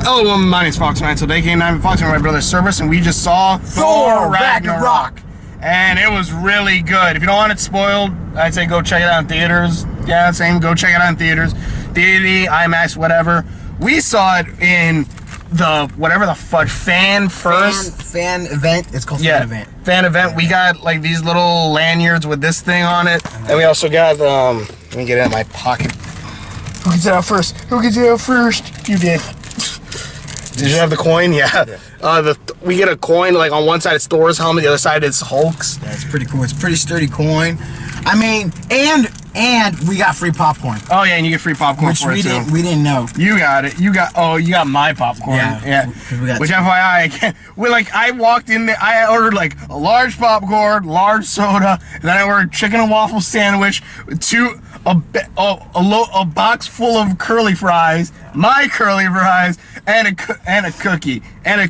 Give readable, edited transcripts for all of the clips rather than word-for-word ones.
Hello, well, my name's Fox9, so day I'm Fox9 my brother's service, and we just saw Thor Ragnarok. And it was really good. If you don't want it spoiled, I'd say go check it out in theaters. Yeah, same, go check it out in theaters. DVD, IMAX, whatever. We saw it in the, whatever the fuck, fan event. It's called fan event. Fan event. We got like these little lanyards with this thing on it. And we also got, let me get it in my pocket. Who gets it out first? Who gets it out first? You did. Did you have the coin? Yeah. We get a coin, like on one side it's Thor's helmet, the other side it's Hulk's. That's pretty cool. It's a pretty sturdy coin. I mean, and we got free popcorn. Oh yeah, and you get free popcorn for it too. We didn't know. You got it. You got my popcorn. Yeah. Which FYI, I walked in there, I ordered like a large popcorn, large soda, and then I ordered chicken and waffle sandwich, a box full of curly fries, my curly fries, and a cookie, and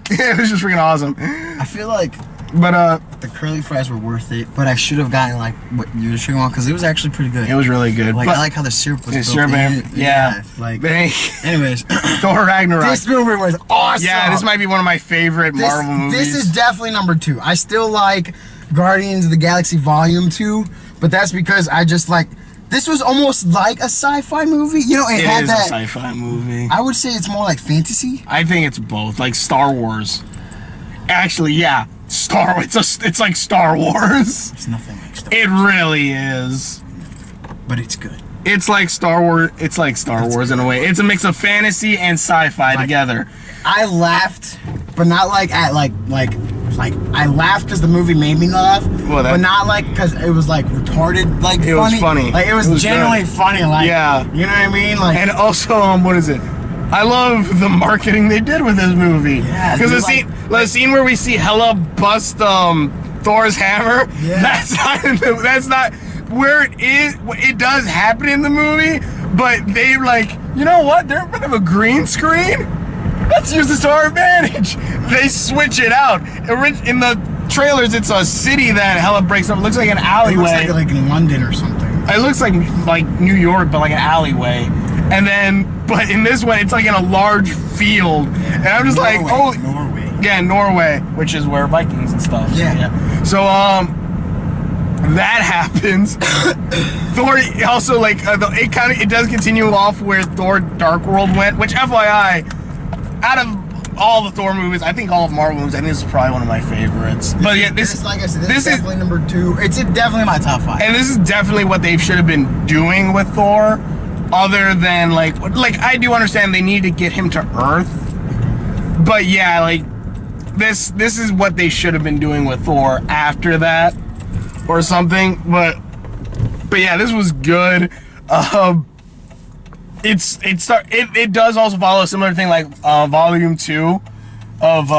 it was just freaking awesome. I feel like, the curly fries were worth it, but I should have gotten like what you were want, because it was actually pretty good. It was really good. Like, I like how the syrup was built in. Yeah. Like, anyways, Thor Ragnarok. This movie was awesome. Yeah, this might be one of my favorite Marvel movies. This is definitely number 2. I still like Guardians of the Galaxy Volume 2, but that's because I just like. This was almost like a sci-fi movie. You know, it had that. It is a sci-fi movie. I would say it's more like fantasy. I think it's both, like Star Wars. Actually, yeah, it's like Star Wars. It's nothing like Star Wars. It really is. But it's good. It's like Star Wars. It's like Star Wars in a way. It's a mix of fantasy and sci-fi together. I laughed, but not like at like I laughed because the movie made me laugh, but not like because it was like retarded, like it was funny. Like it was genuinely funny, like yeah, you know what I mean? Like, and also what is it? I love the marketing they did with this movie. Yeah, because the scene where we see Hela bust Thor's hammer. Yeah. That's not where it is. It does happen in the movie, but they like, you know what? They're in front of a green screen. Let's use this to our advantage. They switch it out. In the trailers, it's a city that Hela breaks up. It looks like an alleyway. It looks like in London or something. It looks like New York, but like an alleyway. And then, but in this one, it's like in a large field. And I'm just like, oh, Norway. Yeah, Norway, which is where Vikings and stuff. Yeah. So that happens. Thor also like it does continue off where Thor Dark World went, which FYI. Out of all the Thor movies, I think all of Marvel movies, I think this is probably one of my favorites. But yeah, this like I said, this is definitely number 2. It's definitely my top 5. And this is definitely what they should have been doing with Thor, other than like I do understand they need to get him to Earth, but yeah, like this is what they should have been doing with Thor after that, or something. But yeah, this was good. It does also follow a similar thing like Volume 2 of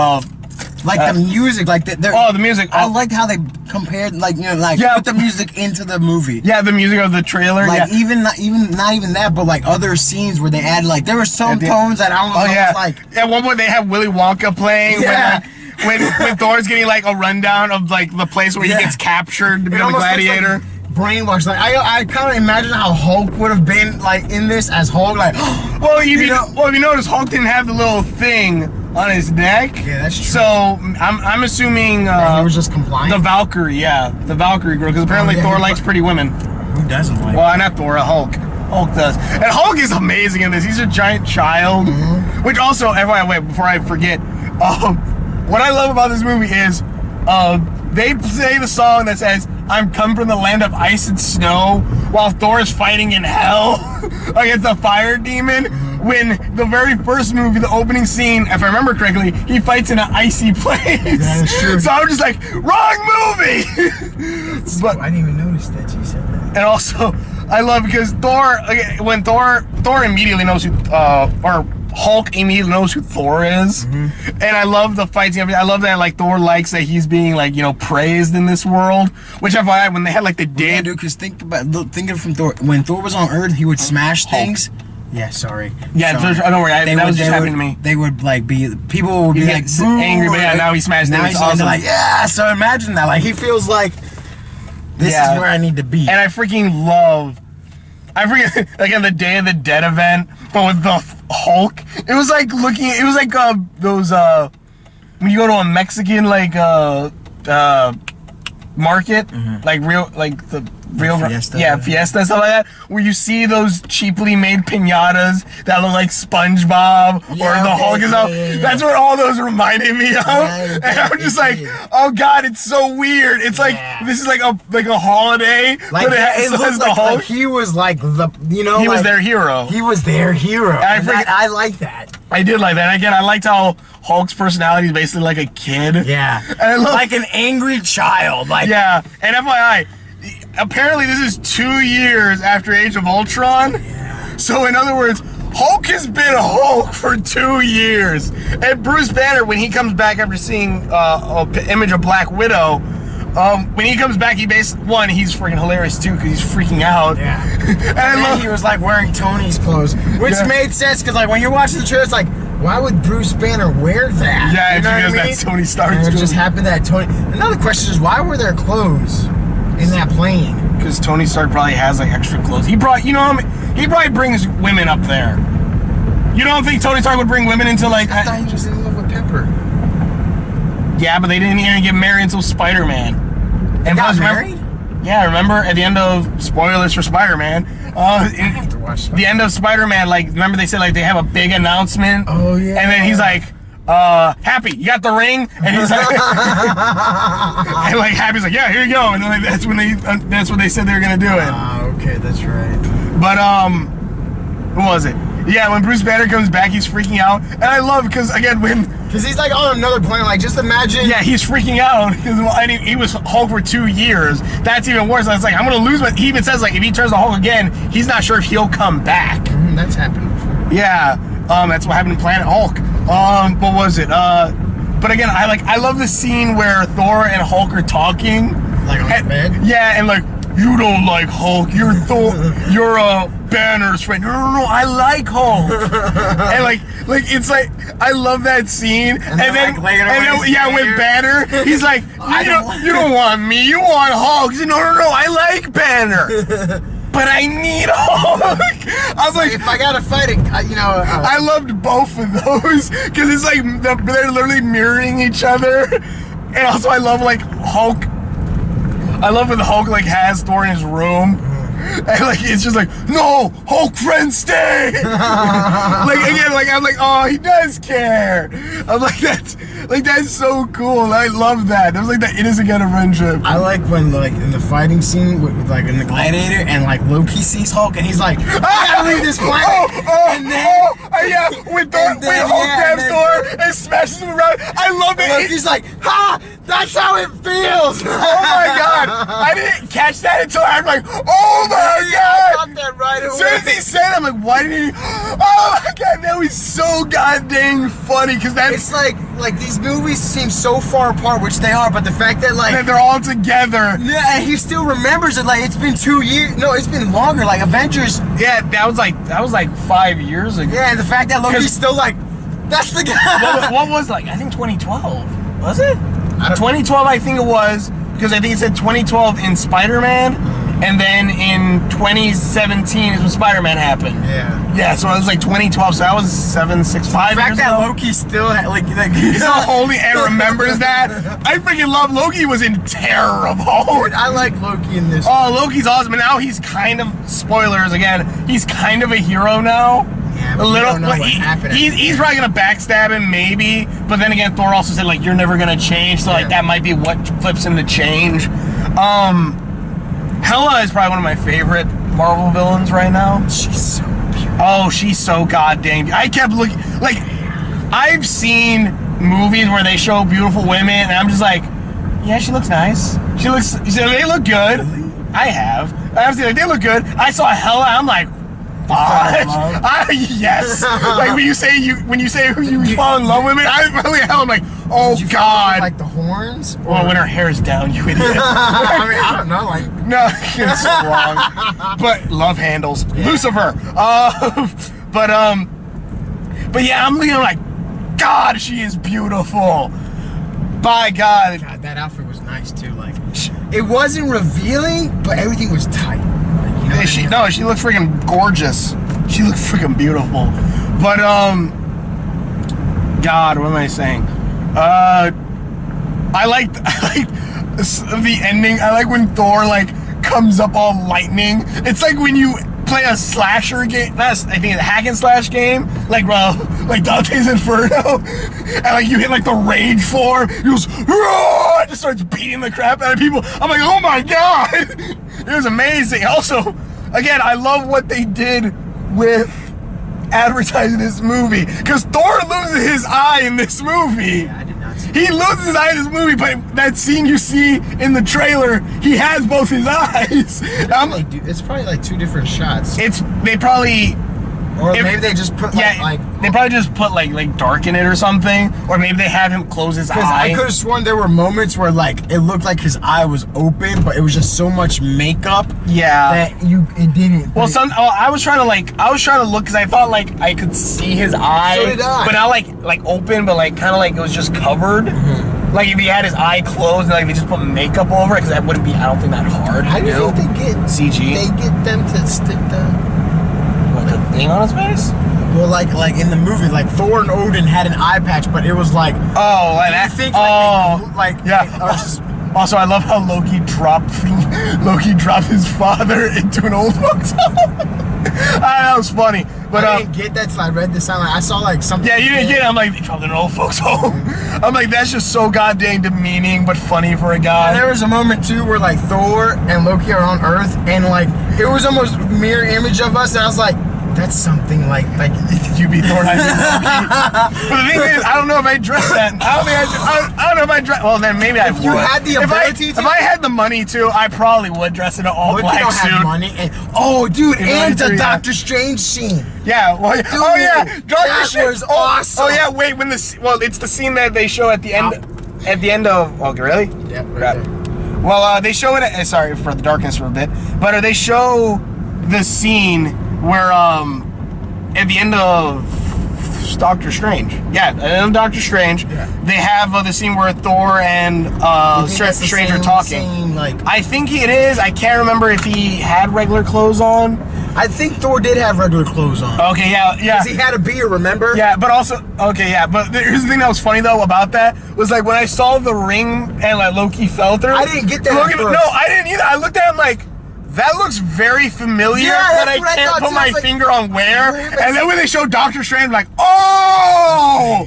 like the music, like the music. I liked how they compared, like, you know, like put the music into the movie. Yeah, the music of the trailer. Like not even that, but like other scenes where they add like there were some tones that I was like. At one point they have Willy Wonka playing. Yeah. When Thor's getting like a rundown of like the place where he gets captured to be a gladiator. Brainwashed. Like I kind of imagine how Hulk would have been like in this as Hulk. Like, well, if you notice, Hulk didn't have the little thing on his neck. Yeah, that's true. So I'm assuming he was just compliant. The Valkyrie, the Valkyrie girl, because apparently Thor likes pretty women. Who doesn't like? Well, not Thor, Hulk. Hulk does, and Hulk is amazing in this. He's a giant child, which also, wait, before I forget, what I love about this movie is they play the song that says, "I'm come from the land of ice and snow," while Thor is fighting in hell against the fire demon. When the very first movie, the opening scene, if I remember correctly, he fights in an icy place. That is true. So I'm just like, wrong movie! But I didn't even notice that you said that. And also, I love because when Thor immediately knows who, or Hulk immediately knows who Thor is, and I love the fights and everything. I love that like Thor likes that he's being like, you know, praised in this world. Which FYI, when they had like the dead, yeah, dude, because think of from Thor, when Thor was on Earth, he would smash things. Yeah, sorry. Yeah, sorry. Don't worry. That was just happening to me. They would like people would be like angry, but yeah, now he smashed things. Now he's awesome. Like, yeah. So imagine that. Like he feels like this is where I need to be. And I freaking love I forget, like in the Day of the Dead event, but with the Hulk. It was like those when you go to a Mexican like market, like the real Fiesta. Yeah, Fiesta and stuff like that, where you see those cheaply made piñatas that look like SpongeBob or the Hulk and stuff. That's what all those reminded me of. And I'm just like, oh god, it's so weird. It's like this is like a holiday, like, but it looks the Hulk. Like he was like the, you know, he was their hero. He was their hero. I like that. I did like that. And again, I liked how Hulk's personality is basically like a kid. Yeah. And I love, like an angry child. Like, yeah. And FYI, apparently this is 2 years after Age of Ultron. Yeah. So in other words, Hulk has been Hulk for 2 years. And Bruce Banner, when he comes back after seeing an image of Black Widow, when he comes back, he's freaking hilarious too, because he's freaking out. Yeah. And I love, he was like wearing Tony's clothes, which made sense, because like when you're watching the trailer, it's like, why would Bruce Banner wear that? Yeah, you know because what I mean? that's Tony Stark. And it just happened that Tony. Another question is, why were there clothes in that plane? Because Tony Stark probably has like extra clothes. He brought, you know, he probably brings women up there. You don't think Tony Stark would bring women into like? I thought he was in love with Pepper. Yeah, but they didn't even get married until Spider-Man. And got married? Yeah, remember at the end of, spoilers for Spider-Man. I have to watch Spider-Man. The end of Spider-Man, like, remember they said like they have a big announcement? Oh yeah. And then he's like, Happy, you got the ring? And he's like, and like Happy's like, yeah, here you go. And then like, that's when they said they were gonna do it. Okay, that's right. But what was it? Yeah, when Bruce Banner comes back, he's freaking out, and I love because again because he's like on another planet. Like, just imagine. Yeah, he's freaking out because he was Hulk for 2 years. That's even worse. It's like, I'm gonna lose. He even says like if he turns to Hulk again, he's not sure if he'll come back. That's happened before. Yeah, that's what happened in Planet Hulk. What was it? But again, I love the scene where Thor and Hulk are talking. Like on the bed. Yeah, and like, you don't like Hulk. You're Thor. You're Banner's friend. No, I like Hulk. And like it's like, I love that scene. And then with Banner, he's like, you don't want me. You want Hulk. He said, no, I like Banner. But I need Hulk. I was like, if I gotta fight it, I loved both of those because it's like they're literally mirroring each other. And also, I love like Hulk. I love when Hulk like has Thor in his room, and like it's just like, no, Hulk friend, stay. Like again, like I'm like, oh, he does care. I'm like, that's so cool. I love that. It was like that innocent kind of friendship. I like when like in the fighting scene with like in the Gladiator, and like Loki sees Hulk and he's like, I gotta leave this planet. Yeah, when Hulk grabs Thor and smashes him around. I love it. Loki's like, ha, that's how it feels. Oh my god, I didn't catch that until I'm like, oh my god. I got that right away. As soon as he said it, I'm like, why did he? Oh my god, that was so goddamn funny, because that's... It's like these movies seem so far apart, which they are, but the fact that like... That they're all together. Yeah, and he still remembers it, like it's been 2 years, no, it's been longer, like Avengers... Yeah, that was like 5 years ago. Yeah, and the fact that Loki's still like, that's the guy. What was like, I think 2012, was it? 2012, I think it was, because I think it said 2012 in Spider-Man, and then in 2017 is when Spider-Man happened. Yeah. Yeah, so it was like 2012, so that was 5 years ago. The fact that Loki still he's still holding and remembers that. I freaking love Loki. Was in terror of Hulk. Dude, I like Loki in this. Oh, Loki's awesome, and now he's kind of, spoilers again, he's kind of a hero now. Yeah, but we don't know what happened. He's probably gonna backstab him, maybe. But then again, Thor also said like, you're never gonna change. So like that might be what flips him to change. Hela is probably one of my favorite Marvel villains right now. She's so beautiful. Oh, she's so goddamn. I kept looking, like, I've seen movies where they show beautiful women, and I'm just like, yeah, she looks nice. They look good. Really? I have. Like, they look good. I saw Hela, I'm like, yes. Like when you say you fall in love with me, I really I'm like, oh god. Like the horns? Well, when her hair's down, you idiot. I mean, I don't know, like no, it's so wrong. But love handles. Yeah. Lucifer. But yeah, I'm looking like, God, she is beautiful. By God. God, that outfit was nice too. Like, it wasn't revealing, but everything was tight. she looks freaking gorgeous. She looks freaking beautiful. But God, what am I saying? I like the ending. I like when Thor like comes up all lightning. It's like when you play a slasher game. I think it's a hack and slash game, like Dante's Inferno, and like you hit like the rage form. He goes, it just starts beating the crap out of people. I'm like, oh my God, it was amazing. Also, again, I love what they did with advertising this movie, because Thor loses his eye in this movie. Yeah, I did not see he loses his eye in this movie, but that scene you see in the trailer, he has both his eyes. It's probably like 2 different shots. They probably, or maybe they just put they probably just put like dark in it or something, or maybe they have him close his eye. Because I could have sworn there were moments where like it looked like his eye was open, but it was just so much makeup. Yeah. That it didn't. Well, I was trying to look, because I thought like I could see his eye. So did I. But not like open, but like kind of like it was just covered. Mm-hmm. Like if he had his eye closed and like they just put makeup over it, because that wouldn't be, I don't think, that hard. How do you think they get CG? They get them to stick the thing on his face? Well, like in the movie, like Thor and Odin had an eye patch, but it was like, oh, like that. Think, Also, I love how Loki dropped his father into an old folks home. That was funny. But I didn't get that till I read this. I saw like something. Yeah, you didn't get it. I'm like, they dropped in an old folks home. I'm like, that's just so goddamn demeaning, but funny for a guy. And there was a moment too where like Thor and Loki are on Earth, and like it was almost a mirror image of us, and I was like, that's something like you be Thor, I be Loki. But the thing is, I don't know if I dress that. I don't know if I dress. Well, then maybe I would. If you had the ability if I had the money to, I probably would dress in an all black suit. Have money and, dude, and the Doctor Strange scene. Yeah. Well, dude, Doctor Strange was awesome. Oh yeah. Wait, it's the scene that they show at the end. At the end of. Oh, really? Yeah. Right. Well, they show it. Sorry for the darkness for a bit, but they show the scene where at the end of Doctor Strange, at the end of Doctor Strange, they have the scene where Thor and Strange are talking. I think it is. I can't remember if he had regular clothes on. I think Thor did have regular clothes on. Okay, yeah. Because he had a beard, remember? Yeah, but also, okay, yeah. But here's the thing that was funny though about that was like when I saw the ring and like Loki felt her. I didn't get that. No, I didn't either. I looked at him like, that looks very familiar, but I can't put my finger on where. And then when they show Doctor Strange, I'm like, oh!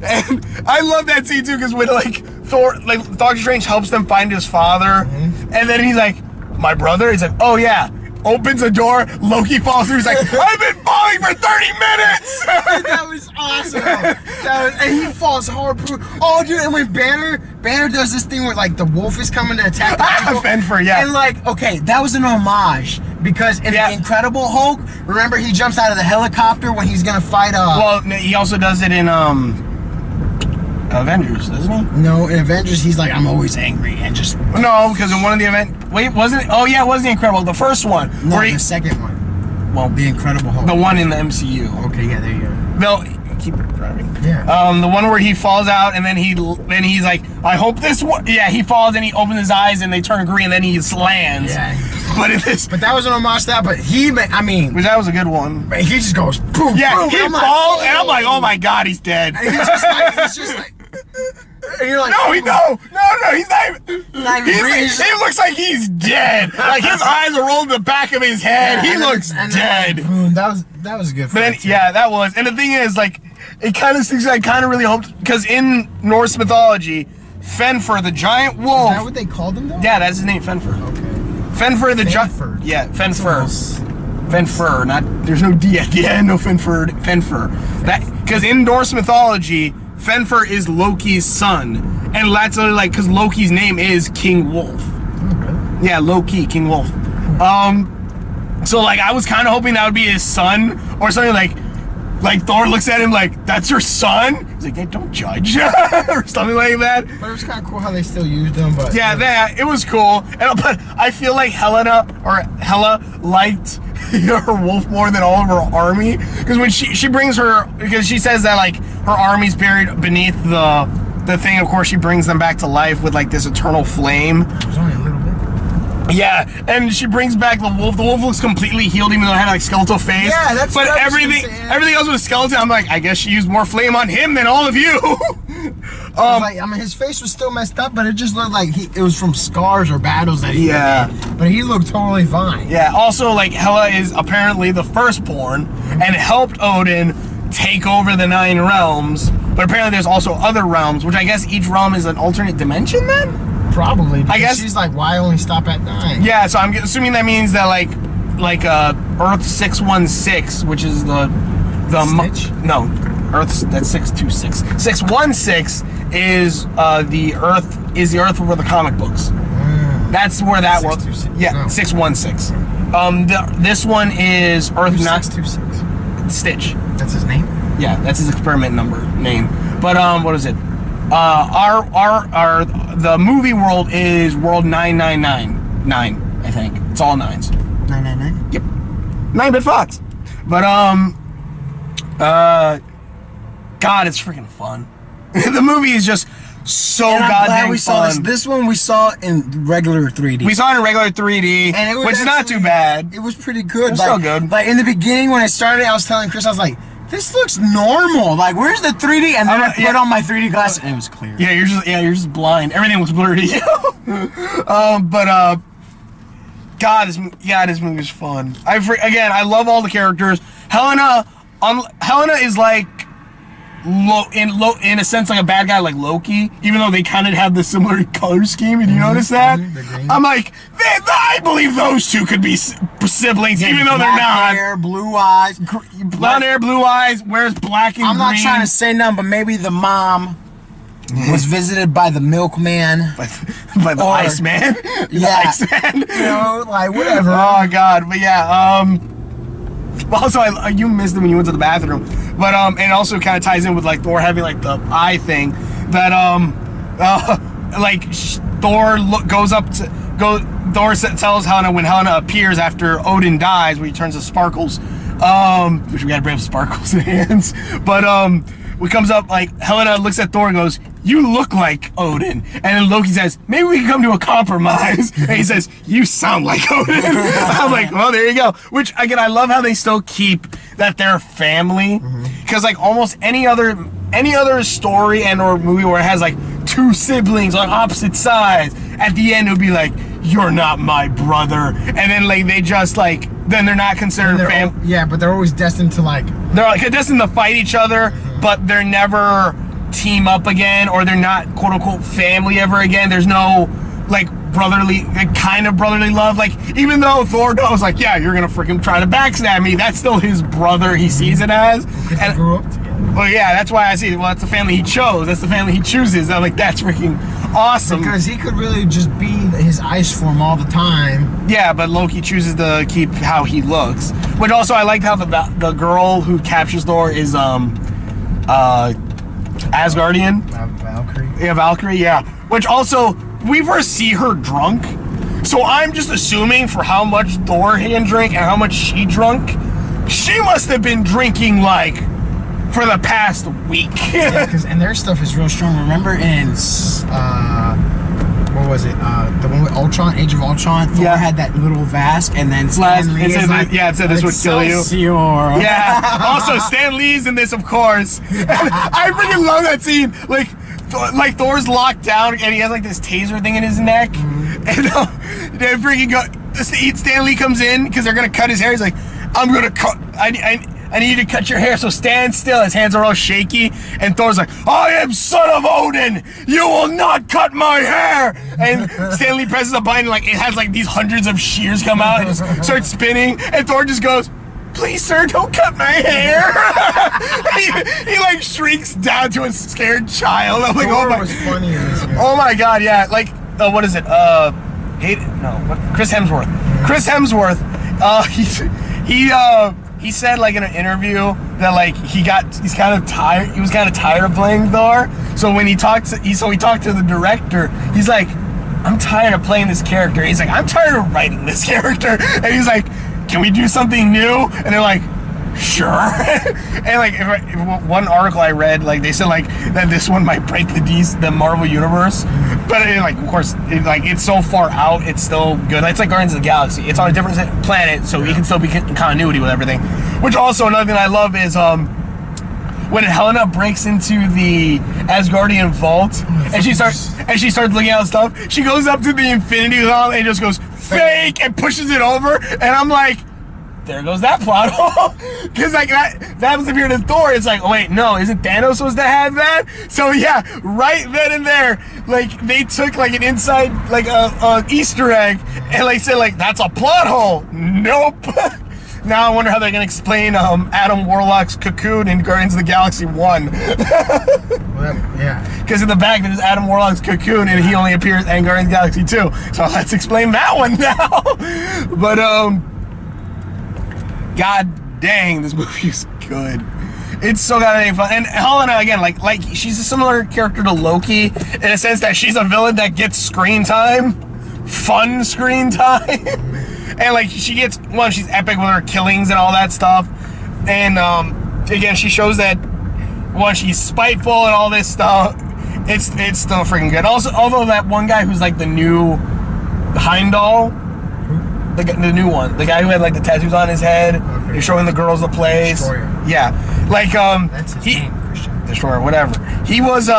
And I love that scene too, because when Doctor Strange helps them find his father, and then he's like, my brother? He's like, oh yeah. Opens a door, Loki falls through, he's like, I've been falling for 30 minutes! That was awesome. And he falls hard. Oh, dude, and when Banner does this thing where, like, the wolf is coming to attack the people. Fenfer, yeah. And, like, okay, that was an homage. Because in the Incredible Hulk, remember he jumps out of the helicopter when he's gonna fight, Well, he also does it in, Avengers, doesn't he? No, in Avengers, he's like, I'm always angry and just... No, because in one of the wait, wasn't it? Oh, yeah, it was the Incredible, the first one. No, the second one. Well, the Incredible Hulk. The one in the MCU. Okay, yeah, there you go. No, keep it driving. Yeah. The one where he falls out and then he's like, I hope this one. Yeah, he falls and he opens his eyes and they turn green and then he lands. Yeah. But that was an homage to that. But that was a good one. He just goes boom. Yeah, boom, he falls and I'm like, oh my God, he's dead. And he's just like. And you're like, no, he's not. He looks like he's dead. Like his eyes are rolled in the back of his head. He looks dead. That was good. But then, that was. And the thing is, like, it kind of seems. I kind of really hoped, because in Norse mythology, Fenfer, the giant wolf. Is that what they called him though? Yeah, that's his name, Fenfer. Okay. Fenfer the giant. Yeah, Fenfer. Fenfer. Not. There's no D at the end. No Fenfer. Because in Norse mythology, Fenfer is Loki's son, and that's like because Loki's name is King Wolf. Okay. Yeah, Loki, King Wolf. So like I was kind of hoping that would be his son or something. Like Thor looks at him like, "That's your son?" He's like, "Hey, don't judge," or something like that. But it was kind of cool how they still used them. But it was cool. But I feel like Hela liked her wolf more than all of her army, because when she brings her, because she says that like her army's buried beneath the thing. Of course, she brings them back to life with like this eternal flame. It was only a little bit. Yeah, and she brings back the wolf. The wolf looks completely healed, even though it had like skeletal face. Yeah, that's but what everything else with a skeleton. I'm like, I guess she used more flame on him than all of you. Like, I mean, his face was still messed up, but it just looked like it was from scars or battles that he had. But he looked totally fine. Yeah. Also, like Hela is apparently the firstborn and helped Odin take over the 9 realms. But apparently, there's also other realms, which I guess each realm is an alternate dimension. Then. Probably. I guess she's like, why only stop at 9? Yeah, so I'm assuming that means that like Earth 616, which is the Stitch? No, Earth that's 626. 616 is the Earth where the comic books. That's where that was. Yeah, no. 616. This one is Earth 626. Stitch. That's his name. Yeah, that's his experiment name. But what is it? The movie world is world 9999, I think. It's all 9s. 999? Yep. 9-bit Fox. But God, it's freaking fun. The movie is just so goddamn we saw fun. This one we saw in regular 3D. We saw it in regular 3D, and which is not too bad. It was pretty good. It was so good. Like in the beginning when it started, I was telling Chris, I was like, this looks normal. Like, where's the 3D? And then I put on my 3D glasses, and it was clear. Yeah, you're just blind. Everything was blurry. God, this movie is fun. I love all the characters. Helena is like in a sense like a bad guy like Loki, even though they kind of have the similar color scheme. Did you notice that? I'm like, I believe those two could be siblings, even though they're not. Blonde hair, blue eyes. Blonde hair, blue eyes, wears black and green. I'm not trying to say nothing, but maybe the mom was visited by the milkman. By the Iceman. Yeah. Iceman. You know, like, whatever. Oh, God. But yeah, also, you missed it when you went to the bathroom. But, and it also kind of ties in with, like, Thor having, like, the eye thing. That, Thor tells Helena when Helena appears after Odin dies, when he turns to Sparkles. Which we gotta bring up Sparkles' hands. But, when it comes up, like, Helena looks at Thor and goes, "You look like Odin." And then Loki says, "Maybe we can come to a compromise." And he says, "You sound like Odin." I'm like, well, there you go. Which, again, I love how they still keep that they're family. Because, like, almost any other story and or movie where it has, like, 2 siblings on opposite sides, at the end it would be like, "You're not my brother." And then, like, they just, like, then they're not considered family. Yeah, but they're always destined to, like... They're, like, destined to fight each other, but they're never team up again, or they're not quote-unquote family ever again. There's no, like, brotherly, like, kind of brotherly love. Like, even though Thor knows, like, yeah, you're gonna freaking try to backstab me, that's still his brother, he sees it as. Because they grew up together. Well, yeah, that's why I see it. Well, that's the family he chose. That's the family he chooses. I'm like, that's freaking awesome. Because he could really just be his ice form all the time. Yeah, but Loki chooses to keep how he looks. Which also, I liked how the girl who captures Thor is, Asgardian. Valkyrie. Yeah, Valkyrie, yeah. Which also, we first see her drunk. So I'm just assuming for how much Thor can drink and how much she drunk, she must have been drinking, like, for the past week. Yeah, and their stuff is real strong. Remember in, what was it? The one with Ultron, Age of Ultron? Thor had that little Vask, and then Stan Lee is like, it said this would kill you. Yeah. Also, Stan Lee's in this, of course. I freaking love that scene. Like Thor's locked down, and he has like this taser thing in his neck, and they freaking go. Stan Lee comes in because they're gonna cut his hair. He's like, "I'm gonna cut. I need you to cut your hair, so stand still." His hands are all shaky, and Thor's like, "I am son of Odin! You will not cut my hair!" And Stan Lee presses a button, and, like, it has like these hundreds of shears come out and just starts spinning, and Thor just goes, "Please, sir, don't cut my hair." he like shrieks down to a scared child. I'm like, Thor was funny in this movie. Oh my god, yeah. Like, what is it? Chris Hemsworth. Chris Hemsworth. He said, like, in an interview that, like, he's kind of tired. He was kind of tired of playing Thor. So when he talked to the director, he's like, "I'm tired of playing this character." He's like, "I'm tired of writing this character." And he's like, "Can we do something new?" And they're like, sure. And like, if one article I read, like they said like that this one might break the Marvel universe, but like of course, it's so far out, it's still good. It's like Guardians of the Galaxy. It's on a different planet, so it can still be in continuity with everything. Which also another thing I love is when Helena breaks into the Asgardian vault and she starts looking at stuff, she goes up to the Infinity Gauntlet and just goes fake and pushes it over, and I'm like, there goes that plot hole. Because like that was appeared in Thor. It's like, oh wait, no, isn't Thanos supposed to have that? So yeah, right then and there, like they took like an inside, like a Easter egg, and like said like that's a plot hole. Nope. Now I wonder how they're gonna explain Adam Warlock's cocoon in Guardians of the Galaxy 1. Well, yeah. Because in the back there's Adam Warlock's cocoon and he only appears in Guardians of the Galaxy 2. So let's explain that one now. But god dang, this movie is good. It's so goddamn fun. And Helena, again, like she's a similar character to Loki in a sense that she's a villain that gets screen time. Fun screen time. And like she gets, well, she's epic with her killings and all that stuff. And again, she shows that she's spiteful and all this stuff. It's still freaking good. Also, although that one guy who's like the new Heimdall, the new one, the guy who had like the tattoos on his head, okay, showing the girls the place. Destroyer. Yeah, like that's his name, Christian. Destroyer, whatever. He was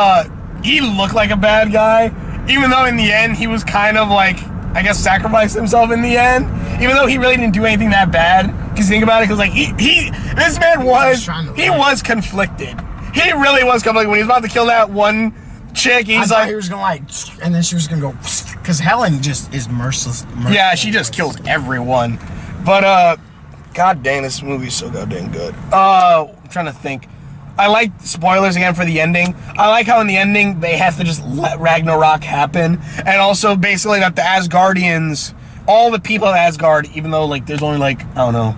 he looked like a bad guy, even though in the end he was kind of like, I guess, sacrificed himself in the end, even though he really didn't do anything that bad. Because think about it, because like this man was conflicted. He really was conflicted when he was about to kill that one chick. He's like, he was gonna like, and then she was gonna go, because Helen just is merciless. Yeah, she just kills everyone. But god dang, this movie's so goddamn good. I'm trying to think. I like spoilers again for the ending. I like how in the ending they have to just let Ragnarok happen, and also basically that the Asgardians, all the people of Asgard, even though like there's only like I don't know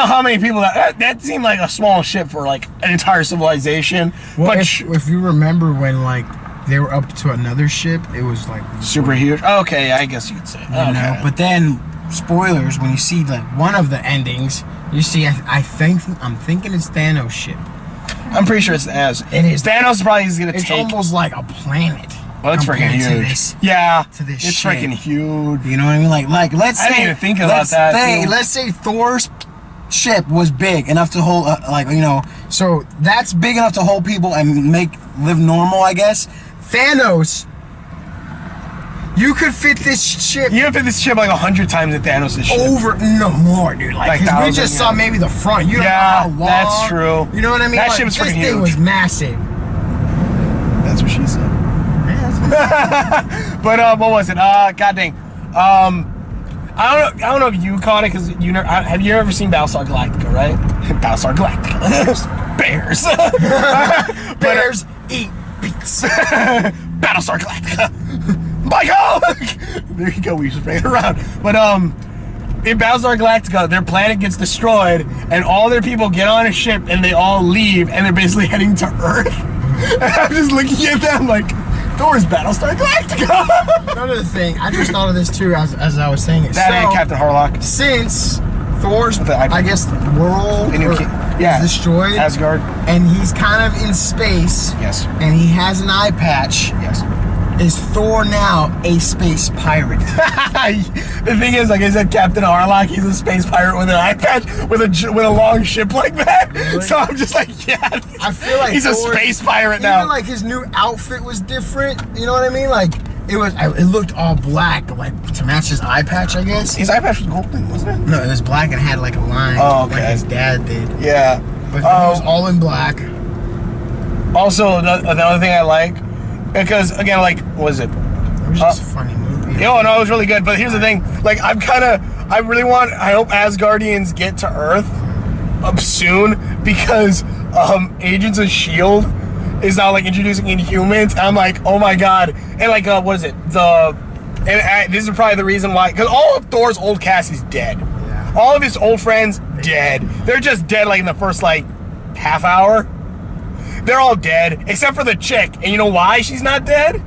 how many people that seemed like a small ship for like an entire civilization. Well, but if you remember when like they were up to another ship, it was like super huge. Okay, I guess you could say. You know, but then spoilers, when you see like one of the endings, you see I'm thinking it's Thanos' ship. I'm pretty sure it's It is. Thanos probably is gonna take. It's almost like a planet. Well, it's freaking huge. It's freaking huge. You know what I mean? Like let's say. I didn't even think about that. Let's say Thor's ship was big enough to hold, like, you know, so that's big enough to hold people and live normal, I guess. Thanos, you could fit this ship. You could fit this ship like 100 times at Thanos' ship. No more, dude. Like we just saw maybe the front. You don't know how long. That's true. You know what I mean? That ship was freaking huge. This thing was massive. That's what she said. But what was it? God dang. I don't know if you caught it because have you ever seen Battlestar Galactica, right? Battlestar Galactica. Bears. Bears eat beets. Battlestar Galactica. Michael! There you go, we just ran around. But in Battlestar Galactica, their planet gets destroyed and all their people get on a ship and they all leave and they're basically heading to Earth. And I'm just looking at them like, Thor's Battlestar Galactica. Another thing, I just thought of this too as I was saying it. That ain't Captain Harlock. Since Thor's, I guess, world is destroyed, Asgard, and he's kind of in space. Yes. And he has an eye patch. Yes. Is Thor now a space pirate? The thing is, like I said, Captain Harlock, he's a space pirate with an eye patch, with a long ship like that. Really? So I'm just like, yeah. I feel like he's a space pirate now. Even like his new outfit was different. You know what I mean? Like it looked all black, like to match his eye patch, I guess. His eye patch was golden, wasn't it? No, it was black and had like a line. Oh, okay. Like his dad did. Yeah. But it was all in black. Also, another thing I like, because again, like, what was it? It was just a funny movie. No, it was really good. But here's the thing, like, I hope Asgardians get to Earth soon, because Agents of S.H.I.E.L.D. is now like introducing Inhumans. I'm like, oh my god. And like, what is it? This is probably the reason why, because all of Thor's old cast is dead. Yeah. All of his old friends dead. They're just dead like in the first like half hour. They're all dead except for the chick. And you know why she's not dead?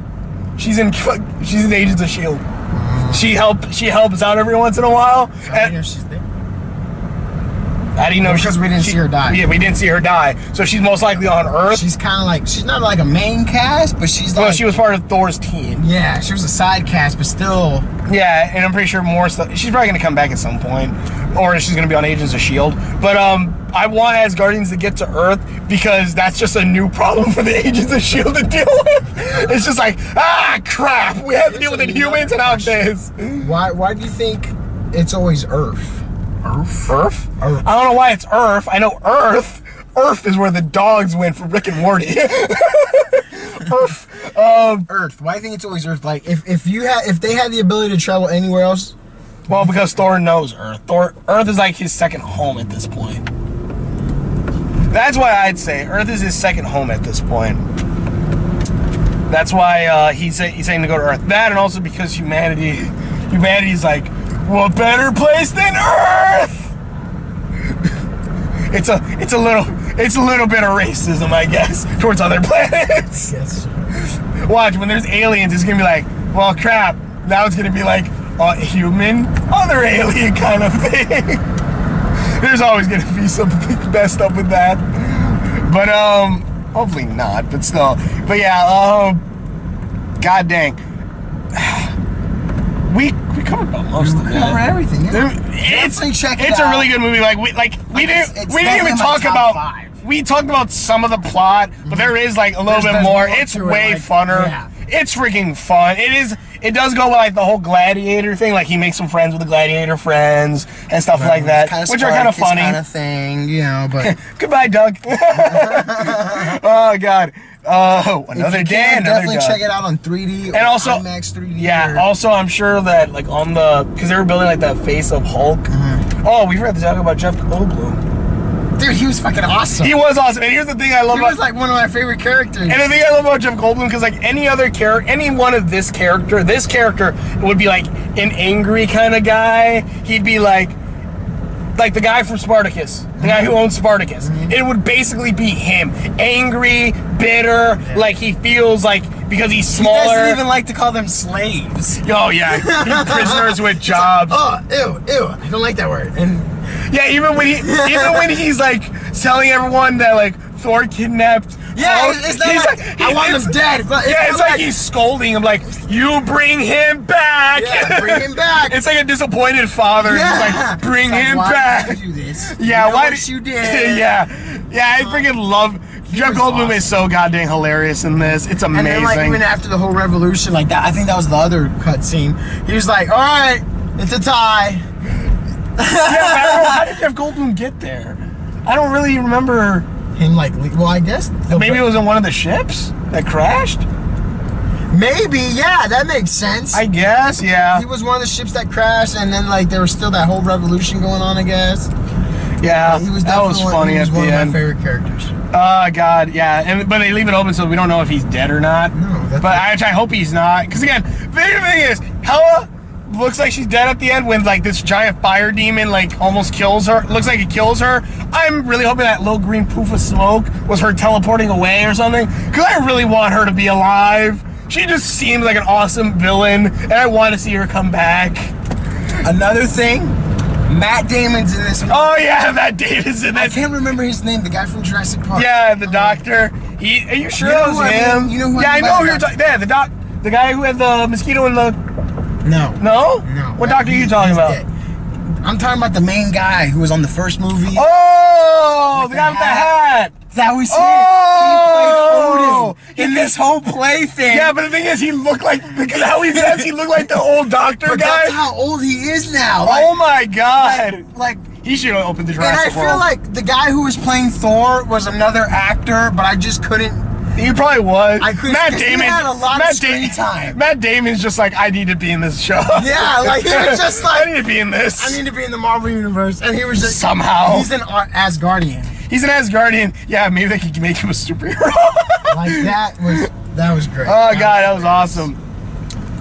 She's in Agents of S.H.I.E.L.D. She helps out every once in a while. I know she's there. How do you know? Because we didn't see her die. Yeah, we didn't see her die. So she's most likely on Earth. She's kind of like, she's not like a main cast, but she's like... Well, she was part of Thor's team. Yeah, she was a side cast, but still... Yeah, and I'm pretty sure more stuff... She's probably going to come back at some point. Or she's going to be on Agents of S.H.I.E.L.D. But I want Asgardians to get to Earth because that's just a new problem for the Agents of S.H.I.E.L.D. to deal with. It's just like, crap, we have to deal with Inhumans nowadays. Why do you think it's always Earth? Earth? I don't know why it's Earth. I know Earth. Earth is where the dogs went for Rick and Morty. Earth. Earth. Why do you think it's always Earth? Like, if they had the ability to travel anywhere else... Well, because Thor knows Earth. Earth is like his second home at this point. That's why I'd say Earth is his second home at this point. That's why he's saying to go to Earth. That, and also because humanity's like, what better place than Earth? It's a little bit of racism, I guess, towards other planets. Yes. Watch, when there's aliens, it's gonna be like, well, crap. Now it's gonna be like a human, other alien kind of thing. There's always gonna be something messed up with that. But hopefully not. But still. But yeah. God dang. We covered about most of that. We covered everything. Yeah. It's a really good movie. We didn't even talk about. 5. We talked about some of the plot, but there is like a little bit more. It's way funner. Yeah. It's freaking fun. It does go with like the whole gladiator thing. Like he makes some friends with the gladiator friends and stuff like that, which are kind of funny. Kind of thing, you know. But goodbye, Doug. Oh God. Oh, another day, another definitely check it out on 3D and also IMAX 3D. Yeah, also I'm sure that like on the because they were building like that face of Hulk. Oh, we forgot to talk about Jeff Goldblum. Dude, he was fucking awesome. He was awesome, and here's the thing I love. He was like one of my favorite characters. And the thing I love about Jeff Goldblum, because like any other character, any one of this character would be like an angry kind of guy. He'd be like the guy from Spartacus, the guy who owns Spartacus. It would basically be him, angry, bitter, like he feels like because he's smaller. He doesn't even like to call them slaves. Oh yeah, prisoners with jobs. Like, oh, ew, I don't like that word. And yeah, even when he's like telling everyone that like Thor kidnapped. Yeah, it's not like I want him dead. But it's like he's scolding him like, you bring him back. Yeah, bring him back. It's like a disappointed father. Yeah. Just like, bring him back. Why did you do this? Yeah, why did you did? Yeah, I freaking love Jeff Goldblum. Awesome. Is so goddamn hilarious in this. It's amazing. And then like even after the whole revolution, like that, I think that was the other cut scene. He was like, all right, it's a tie. Yeah, how did Jeff Goldblum get there? I don't really remember him like. Well, I guess maybe it was in one of the ships that crashed. Maybe, yeah, that makes sense. I guess, yeah. He was one of the ships that crashed, and then like there was still that whole revolution going on, I guess. Yeah, he was that was funny at the end. One of my favorite characters. Oh God, yeah, but they leave it open so we don't know if he's dead or not. No, that's but I hope he's not, because again, the thing is, Hela looks like she's dead at the end when like this giant fire demon like almost kills her. Looks like it kills her. I'm really hoping that little green poof of smoke was her teleporting away or something, because I really want her to be alive. She just seems like an awesome villain, and I want to see her come back. Another thing, Matt Damon's in this movie. Oh yeah, Matt Damon's in this. I can't remember his name, the guy from Jurassic Park. Yeah, the doctor. Are you sure that was him? You know who I know who you're talking. Yeah, the guy who had the mosquito in the. No. No? No. What doctor are you talking about? Dead. I'm talking about the main guy who was on the first movie. Oh, the guy with the hat. That was him. Oh, he played Odin in this whole play thing. Yeah, but the thing is, he looked like, because how he says he looked like the old doctor but guy. That's how old he is now. Like, oh my God. Like he should have opened the Jurassic World. And I feel like the guy who was playing Thor was another actor, but I just couldn't. He probably was. I couldn't. Matt Damon had a lot of screen time. Matt Damon's just like, I need to be in this show. Yeah, like he was just like, I need to be in this. I need to be in the Marvel universe, and he was just somehow. He's an Asgardian. He's an Asgardian. Yeah, maybe they could make him a superhero. Like that was great. Oh God, that was awesome.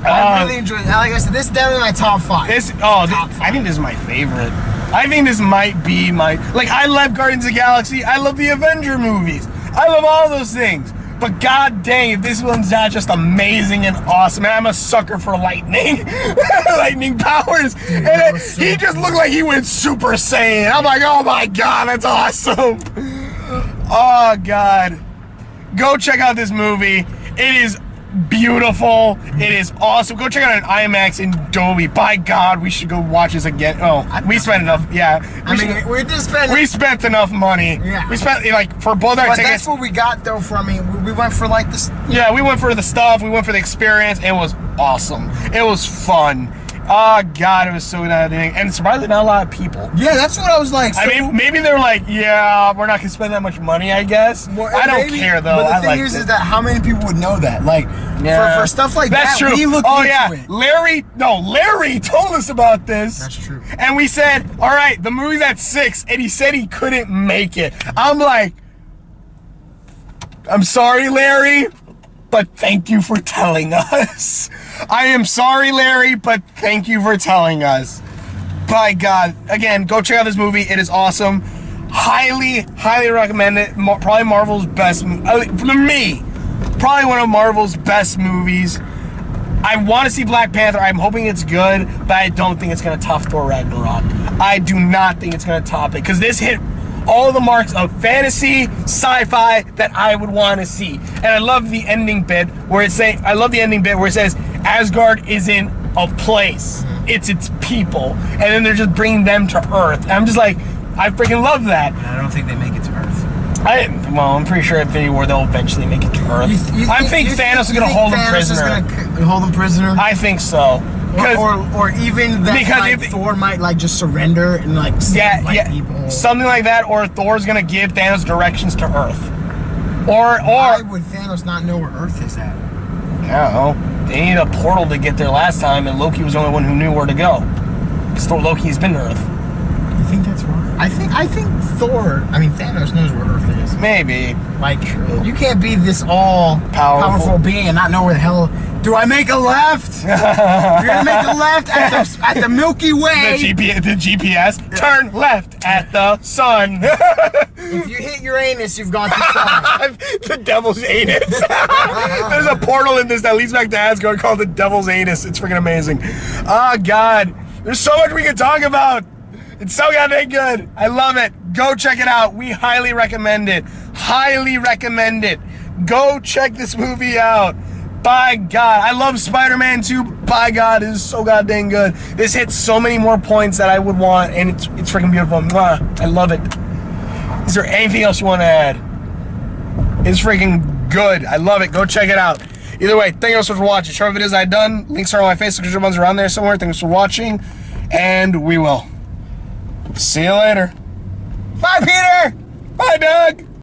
I really enjoyed it. Like I said, this is definitely my top 5. I think this is my favorite. I think this might be my, like, I love Guardians of the Galaxy. I love the Avenger movies. I love all those things. But god dang, if this one's not just amazing and awesome, and I'm a sucker for lightning, lightning powers, Dude, and so he just looked like he went Super Saiyan. I'm like, oh my god, that's awesome. Oh god. Go check out this movie. It is beautiful. It is awesome. Go check out an IMAX in Dolby. By God, we should go watch this again. Oh, we spent enough. Yeah, we spent enough money. Yeah, we spent like for both our tickets. That's what we got though. For we went for like this. Yeah, we went for the stuff. We went for the experience. It was awesome. It was fun. Oh God, it was so good, and surprisingly not a lot of people. Yeah, that's what I was like. So, I mean, maybe they're like, yeah, we're not gonna spend that much money, I guess. Well, I don't care though. But the thing is that how many people would know that? Like, for stuff like that's that, true. we looked into it. Larry told us about this. That's true. And we said, all right, the movie's at 6, and he said he couldn't make it. I'm like, I'm sorry, Larry, but thank you for telling us. I am sorry, Larry, but thank you for telling us. By God, again, go check out this movie. It is awesome. Highly, highly recommend it. Probably Marvel's best, for me, probably one of Marvel's best movies. I want to see Black Panther. I'm hoping it's good, but I don't think it's going to top Thor Ragnarok. I do not think it's going to top it, because this hit all the marks of fantasy, sci-fi that I would want to see. And I love the ending bit where it says Asgard isn't a place, it's its people, and then they're just bringing them to Earth. And I'm just like, I freaking love that. But I don't think they make it to Earth. I'm pretty sure Infinity War they'll eventually make it to Earth. I think Thanos is gonna hold him prisoner. Hold him prisoner. I think so. Or even that, because like, Thor might like just surrender and like save, people. Something like that, or Thor's gonna give Thanos directions to Earth. Or why would Thanos not know where Earth is at? I don't know. They needed a portal to get there last time, and Loki was the only one who knew where to go. Because Loki's been to Earth. You think that's wrong? I think Thanos knows where Earth is. Maybe. Like, you can't be this all powerful being and not know where the hell. Do I make a left? You're gonna make a left at the Milky Way. The GPS. Turn left at the sun. If you hit Uranus, you've gone too far. The Devil's Anus. There's a portal in this that leads back to Asgard called the Devil's Anus. It's freaking amazing. Oh God, there's so much we can talk about. It's so goddamn good. I love it. Go check it out. We highly recommend it. Highly recommend it. Go check this movie out. By God, I love Spider-Man 2. By God, it is so goddamn good. This hits so many more points that I would want, and it's freaking beautiful. Mwah. I love it. Is there anything else you want to add? It's freaking good. I love it. Go check it out. Either way, thank you so much for watching. Short videos I've done. Links are on my Facebook. Buttons around there somewhere. Thanks for watching, and we will see you later. Bye, Peter. Bye, Doug.